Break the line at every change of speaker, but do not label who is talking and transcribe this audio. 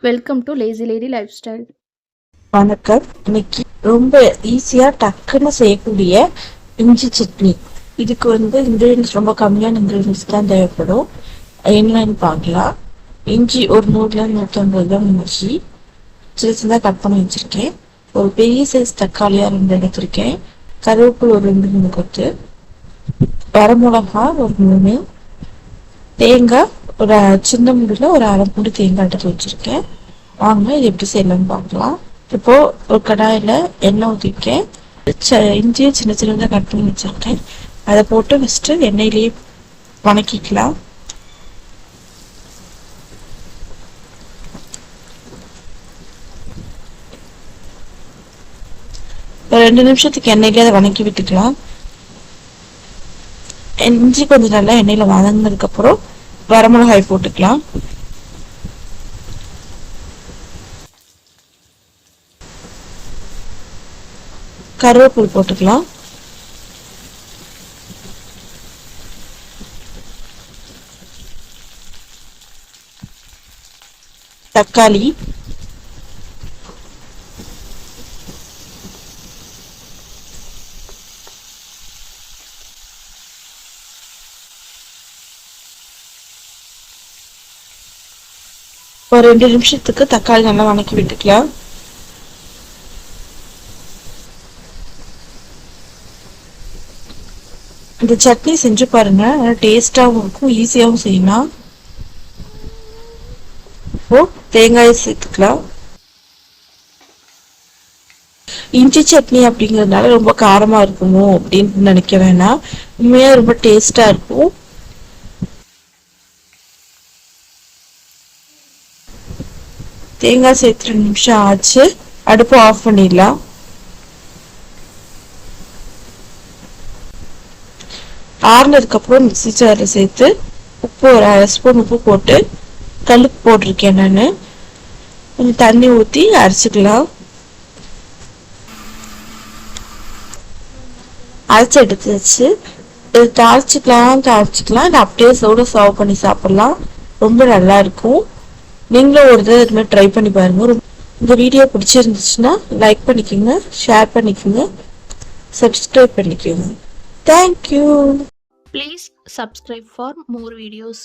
Welcome to lazy lady life style.
வணக்கம். இன்னைக்கு ரொம்ப ஈஸியா டக்குன்னு செய்யக்கூடிய இஞ்சி சட்னி. இதுக்கு இன்கிரீடியன்ஸ் ரொம்ப கம்மியான இன்கிரீடியன்ஸ் தான் தேவைப்படும். என்னன்னு பார்க்கலாம். இஞ்சி ஒரு 100-150 கிராம் இஞ்சி சின்ன சின்னதாக கட் பண்ணி வச்சிருக்கேன். ஒரு பெரிய சைஸ் தக்காளியா 2 எடுத்திருக்கேன். கருவேப்பிலை ஒரு 2-3 கொத்து, வரமிளகா ஒரு 3, தேங்காய் ஒரு சின்ன முடியல ஒரு அரை மூடி தேங்காய் எடுத்து வச்சிருக்கேன். வாங்க இது எப்படி செய்யலாம்னு பார்க்கலாம். இப்போ ஒரு கடாயில எண்ணெய் ஊற்றிருக்கேன். இஞ்சியை சின்ன சின்னதாக கட் பண்ணி வச்சிருக்கேன். அதை போட்டு ஃபஸ்ட்டு எண்ணெயிலேயே வணக்கிக்கலாம். ஒரு 2 நிமிஷத்துக்கு எண்ணெயிலே அதை வணக்கி விட்டுக்கலாம். இஞ்சி கொஞ்சம் நல்லா எண்ணெயில வதங்கினதுக்கு அப்புறம் வரமிளகாய் போட்டுக்கலாம். கருவேப்பிலை போட்டுக்கலாம். தக்காளி, ஒரு 2 நிமிஷத்துக்கு தக்காளி நல்லா வணக்கி விட்டுக்கலாம். இந்த சட்னி செஞ்சு பாருங்க, டேஸ்டாவும் இருக்கும், ஈஸியாவும் செய்யலாம். இப்போ தேங்காயை சேர்த்துக்கலாம். இஞ்சி சட்னி அப்படிங்கறதுனால ரொம்ப காரமா இருக்குமோ அப்படின்னு நினைக்க வேணாம். உண்மையா ரொம்ப டேஸ்டா இருக்கும். தேங்காய் சேர்த்து 2 நிமிஷம் ஆச்சு. அடுப்பு ஆஃப் பண்ணிடலாம். ஆறுனதுக்கு அப்புறம் மிக்ஸி ஜார்ல சேர்த்து உப்பு ஒரு 1/2 ஸ்பூன் உப்பு போட்டு கல்லுப்பு போட்டிருக்கேன். நான் கொஞ்சம் தண்ணி ஊற்றி அரைச்சிக்கலாம். அரைச்சி எடுத்து வச்சு இது தாளிச்சிக்கலாம். இல்லை அப்படியே சோட சர்வ் பண்ணி சாப்பிடலாம். ரொம்ப நல்லா இருக்கும். நீங்களும் ஒரு தடவை இது மாதிரி ட்ரை பண்ணி பாருங்க. இந்த வீடியோ பிடிச்சிருந்துச்சுன்னா லைக் பண்ணிக்கோங்க, ஷேர் பண்ணிக்கோங்க, சப்ஸ்கிரைப் பண்ணிக்கோங்க. Thank you.
Please subscribe for more videos.